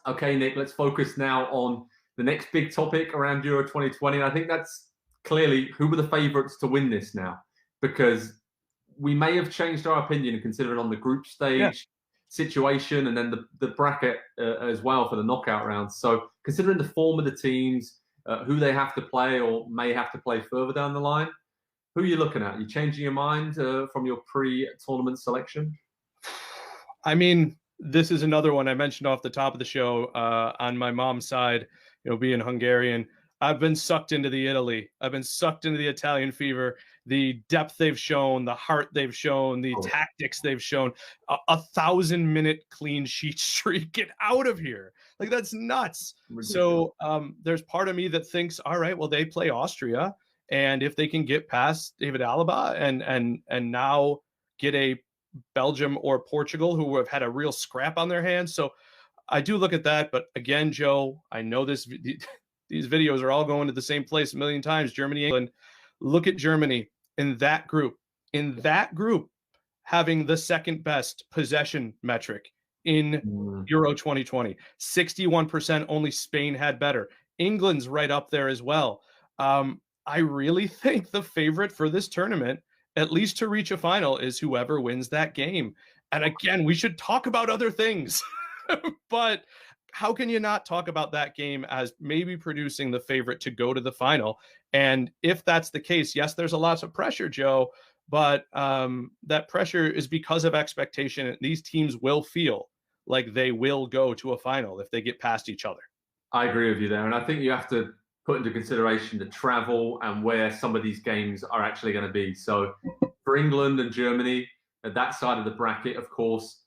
Okay, Nick, let's focus now on the next big topic around Euro 2020. And I think that's clearly who were the favourites to win this now, because we may have changed our opinion considering on the group stage situation and then the bracket as well for the knockout rounds. So considering the form of the teams, who they have to play or may have to play further down the line, who are you looking at? Are you changing your mind from your pre-tournament selection? I mean, this is another one I mentioned off the top of the show. On my mom's side, being Hungarian, I've been sucked into the Italy. I've been sucked into the Italian fever, the depth they've shown, the heart they've shown, the tactics they've shown, a 1,000-minute clean sheet streak. Get out of here. Like, that's nuts. Ridiculous. So there's part of me that thinks, all right, well, they play Austria. And if they can get past David Alaba and now get a Belgium or Portugal who have had a real scrap on their hands. So I do look at that. But again, Joe, I know these videos are all going to the same place a million times. Germany, England. Look at Germany in that group. In that group, having the second best possession metric in Euro 2020. 61%, only Spain had better. England's right up there as well. I really think the favorite for this tournament, at least to reach a final, is whoever wins that game. And again, we should talk about other things, but how can you not talk about that game as maybe producing the favorite to go to the final? And if that's the case, yes, there's a lot of pressure, Joe, but that pressure is because of expectation. These teams will feel like they will go to a final if they get past each other. I agree with you there. And I think you have to put into consideration the travel and where some of these games are actually going to be. So for England and Germany, at that side of the bracket, of course,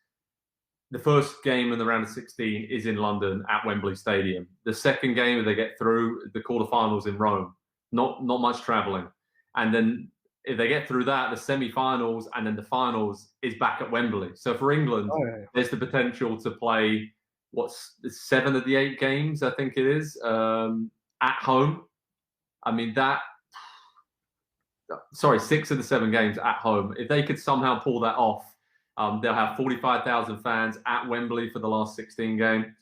the first game in the round of 16 is in London at Wembley Stadium. The second game, if they get through, the quarterfinals in Rome. Not much traveling. And then if they get through that, the semi-finals and then the finals is back at Wembley. So for England, there's the potential to play, 7 of the 8 games, I think it is, at home. I mean, 6 of the 7 games at home. If they could somehow pull that off, they'll have 45,000 fans at Wembley for the last 16 game,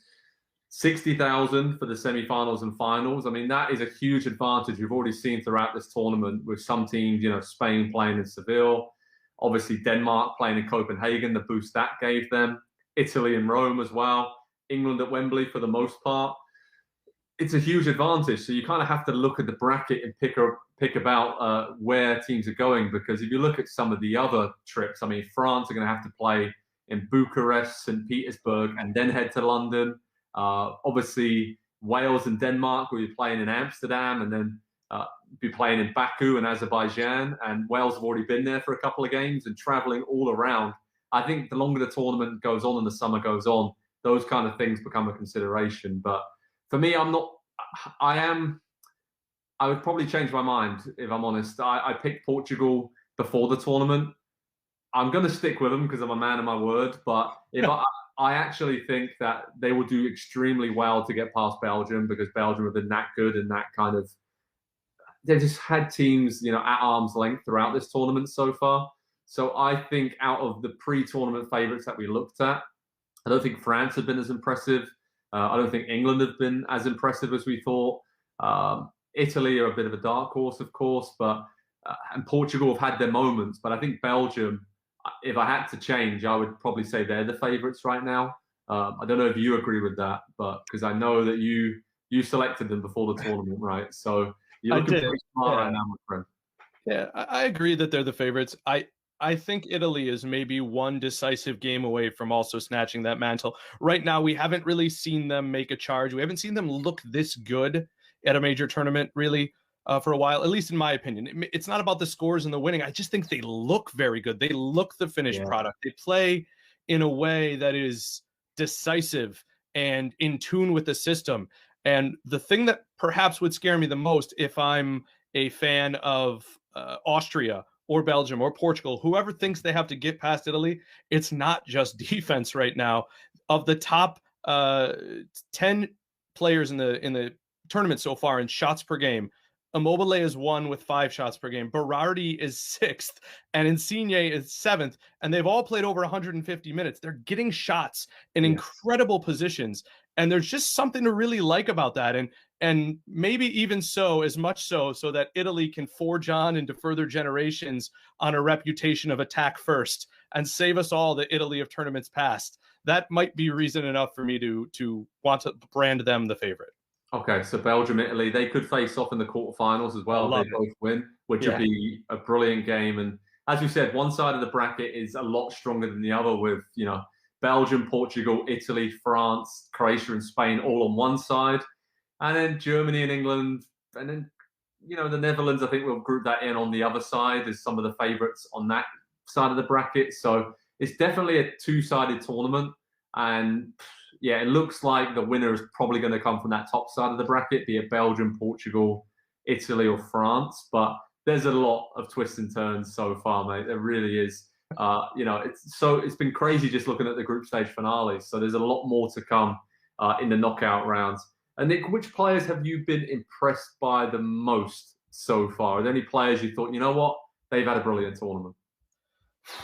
60,000 for the semi-finals and finals. I mean, that is a huge advantage we've already seen throughout this tournament with some teams, Spain playing in Seville, obviously Denmark playing in Copenhagen, the boost that gave them, Italy and Rome as well, England at Wembley for the most part. It's a huge advantage. So you kind of have to look at the bracket and pick about where teams are going, because if you look at some of the other trips, I mean, France are going to have to play in Bucharest, St. Petersburg, and then head to London. Obviously, Wales and Denmark will be playing in Amsterdam and then be playing in Baku and Azerbaijan. And Wales have already been there for a couple of games and traveling all around. I think the longer the tournament goes on and the summer goes on, those kind of things become a consideration. But for me, I would probably change my mind, if I'm honest. I picked Portugal before the tournament. I'm going to stick with them because I'm a man of my word. But if I actually think that they will do extremely well to get past Belgium, because Belgium have been that good and that kind of, they just had teams, at arm's length throughout this tournament so far. So I think out of the pre-tournament favourites that we looked at, I don't think France have been as impressive. I don't think England have been as impressive as we thought. Italy are a bit of a dark horse, of course, but and Portugal have had their moments. But I think Belgium, if I had to change, I would probably say they're the favourites right now. I don't know if you agree with that, but because I know that you selected them before the tournament, right? So you're looking pretty smart right now, my friend. Yeah, I agree that they're the favourites. I think Italy is maybe one decisive game away from also snatching that mantle. Right now, we haven't really seen them make a charge. We haven't seen them look this good at a major tournament, really, for a while, at least in my opinion. It's not about the scores and the winning. I just think they look very good. They look the finished product. They play in a way that is decisive and in tune with the system. And the thing that perhaps would scare me the most, if I'm a fan of Austria or Belgium or Portugal, whoever thinks they have to get past Italy, it's not just defense right now. Of the top 10 players in the tournament so far in shots per game, Immobile is 1 with 5 shots per game. Berardi is 6th, and Insigne is 7th, and they've all played over 150 minutes. They're getting shots in incredible positions, And there's just something to really like about that. And maybe even so, as much so that Italy can forge on into further generations on a reputation of attack first and save us all the Italy of tournaments past. That might be reason enough for me to want to brand them the favorite. Okay, so Belgium, Italy, they could face off in the quarterfinals as well if they both win, which would be a brilliant game. And as you said, one side of the bracket is a lot stronger than the other with, Belgium, Portugal, Italy, France, Croatia, and Spain all on one side. And then Germany and England, and then, the Netherlands, I think we'll group that in on the other side as some of the favorites on that side of the bracket. So it's definitely a two-sided tournament. And yeah, it looks like the winner is probably going to come from that top side of the bracket, be it Belgium, Portugal, Italy, or France. But there's a lot of twists and turns so far, mate. There really is. It's been crazy just looking at the group stage finales. So there's a lot more to come in the knockout rounds. And Nick, which players have you been impressed by the most so far? Are there any players you thought, you know what, they've had a brilliant tournament?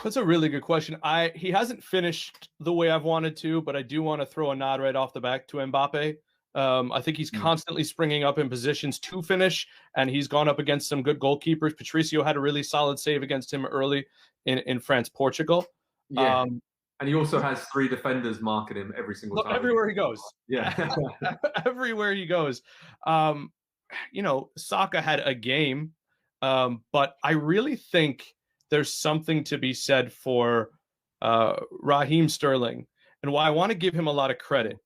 That's a really good question. He hasn't finished the way I've wanted to, but I do want to throw a nod right off the back to Mbappe. I think he's constantly springing up in positions to finish, and he's gone up against some good goalkeepers. Patricio had a really solid save against him early in France, Portugal. Yeah. And he also has 3 defenders marking him every single time. Everywhere he goes. Yeah. Everywhere he goes. Saka had a game, but I really think there's something to be said for Raheem Sterling. And why I want to give him a lot of credit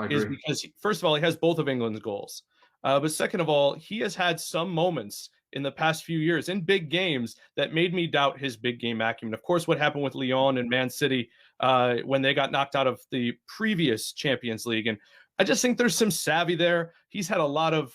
is because, first of all, he has both of England's goals. But second of all, he has had some moments in the past few years in big games that made me doubt his big game acumen. Of course, what happened with Lyon and Man City when they got knocked out of the previous Champions League. And I just think there's some savvy there. He's had a lot of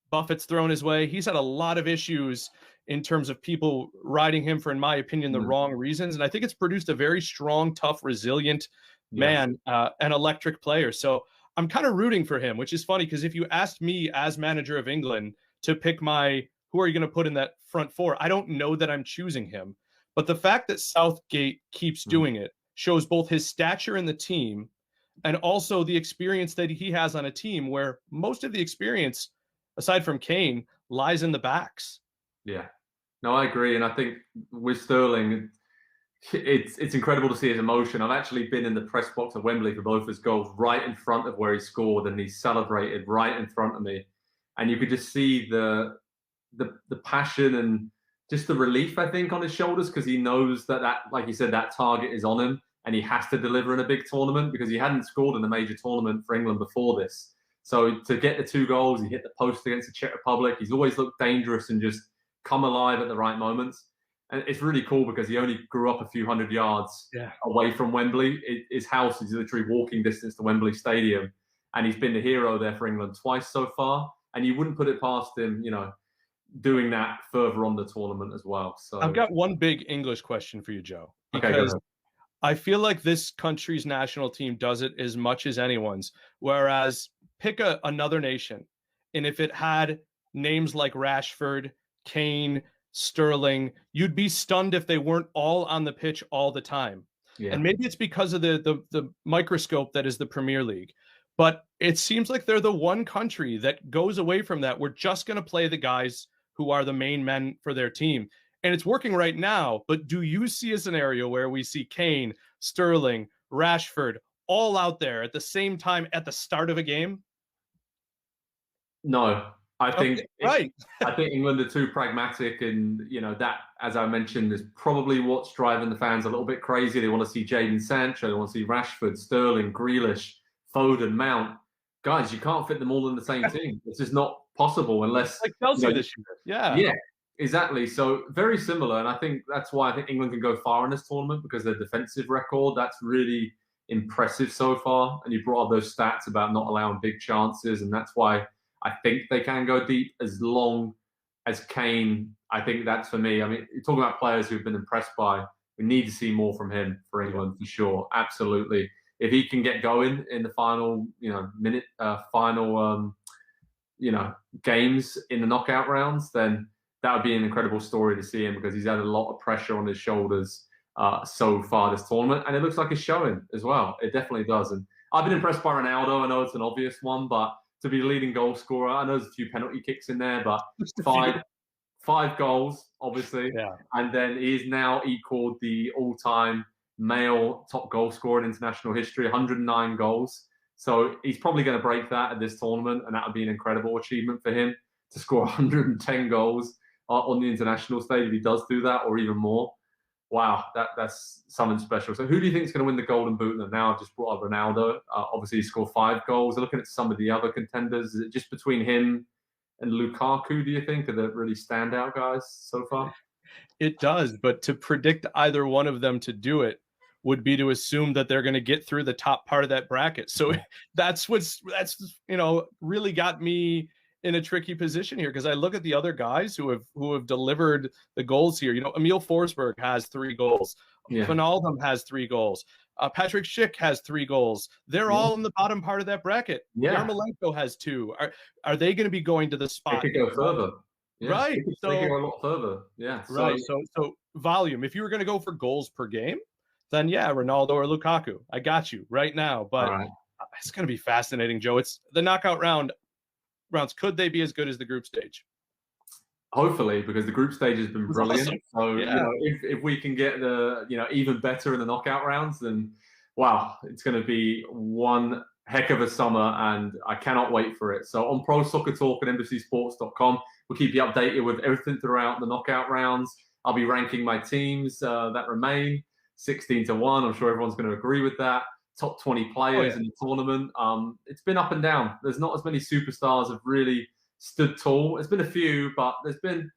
buffets thrown his way. He's had a lot of issues in terms of people riding him for, in my opinion, the wrong reasons. And I think it's produced a very strong, tough, resilient man, an electric player. So I'm kind of rooting for him, which is funny because if you asked me as manager of England to pick who are you going to put in that front four, I don't know that I'm choosing him. But the fact that Southgate keeps doing it shows both his stature in the team and also the experience that he has on a team where most of the experience, aside from Kane, lies in the backs. Yeah. No, I agree. And I think with Sterling, it's incredible to see his emotion. I've actually been in the press box at Wembley for both his goals, right in front of where he scored, and he celebrated right in front of me. And you could just see the passion and just the relief, I think, on his shoulders, because he knows that, like you said, that target is on him and he has to deliver in a big tournament because he hadn't scored in a major tournament for England before this. So to get the 2 goals, he hit the post against the Czech Republic. He's always looked dangerous and just come alive at the right moments. And it's really cool because he only grew up a few hundred yards away from Wembley. His house is literally walking distance to Wembley Stadium. And he's been the hero there for England twice so far. And you wouldn't put it past him, doing that further on the tournament as well. So I've got one big English question for you, Joe. Because I feel like this country's national team does it as much as anyone's. Whereas pick another nation, and if it had names like Rashford, Kane, Sterling, you'd be stunned if they weren't all on the pitch all the time. Yeah. And maybe it's because of the microscope that is the Premier League. But it seems like they're the one country that goes away from that. We're just going to play the guys who are the main men for their team. And it's working right now. But do you see a scenario where we see Kane, Sterling, Rashford all out there at the same time at the start of a game? No. I think I think England are too pragmatic, and that, as I mentioned, is probably what's driving the fans a little bit crazy. They want to see Jadon Sancho, they want to see Rashford, Sterling, Grealish, Foden, Mount. Guys, you can't fit them all in the same team. It's just not possible unless like Chelsea this year. Yeah, exactly. So very similar, and I think that's why I think England can go far in this tournament because their defensive record, that's really impressive so far. And you brought up those stats about not allowing big chances, and that's why I think they can go deep as long as Kane. I think that's for me. I mean, you're talking about players who've been impressed by. We need to see more from him for England for sure. Absolutely. If he can get going in the final, games in the knockout rounds, then that would be an incredible story to see him because he's had a lot of pressure on his shoulders so far this tournament, and it looks like it's showing as well. It definitely does. And I've been impressed by Ronaldo. I know it's an obvious one, but to be leading goal scorer, I know there's a few penalty kicks in there, but five goals, obviously. Yeah. And then he's now equaled the all-time male top goal scorer in international history, 109 goals. So he's probably going to break that at this tournament, and that would be an incredible achievement for him to score 110 goals on the international stage if he does do that, or even more. Wow, that's something special. So who do you think is going to win the Golden Boot? And now I've just brought up Ronaldo. Obviously, he scored 5 goals. Looking at some of the other contenders, is it just between him and Lukaku, do you think, are the really standout guys so far? It does, but to predict either one of them to do it would be to assume that they're going to get through the top part of that bracket. So that's really got me in a tricky position here, because I look at the other guys who have delivered the goals here. Emil Forsberg has 3 goals. Yeah. Wijnaldum has 3 goals. Patrick Schick has 3 goals. They're all in the bottom part of that bracket. Yeah. Yarmolenko has 2. Are they going to be going to the spot? They could go further. Yeah. Right. They could go a lot further. Yeah. Right. So volume. If you were going to go for goals per game, then yeah, Ronaldo or Lukaku. I got you right now. But it's going to be fascinating, Joe. It's the knockout rounds. Could they be as good as the group stage? Hopefully, because the group stage has been brilliant. Awesome. So if we can get the even better in the knockout rounds, then wow, it's going to be one heck of a summer, and I cannot wait for it. So on Pro Soccer Talk at NBCSports.com, we'll keep you updated with everything throughout the knockout rounds. I'll be ranking my teams that remain 16-1. I'm sure everyone's going to agree with that. Top 20 players in the tournament. It's been up and down. There's not as many superstars have really stood tall. There's been a few, but there's been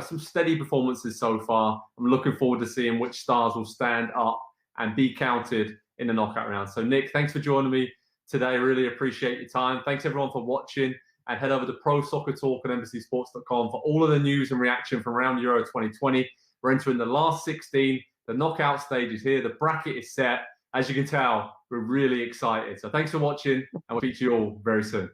some steady performances so far. I'm looking forward to seeing which stars will stand up and be counted in the knockout round. So Nick, thanks for joining me today. Really appreciate your time. Thanks everyone for watching, and head over to Pro Soccer Talk at NBCSports.com for all of the news and reaction from around Euro 2020. We're entering the last 16. The knockout stage is here. The bracket is set. As you can tell, we're really excited. So thanks for watching, and we'll speak to you all very soon.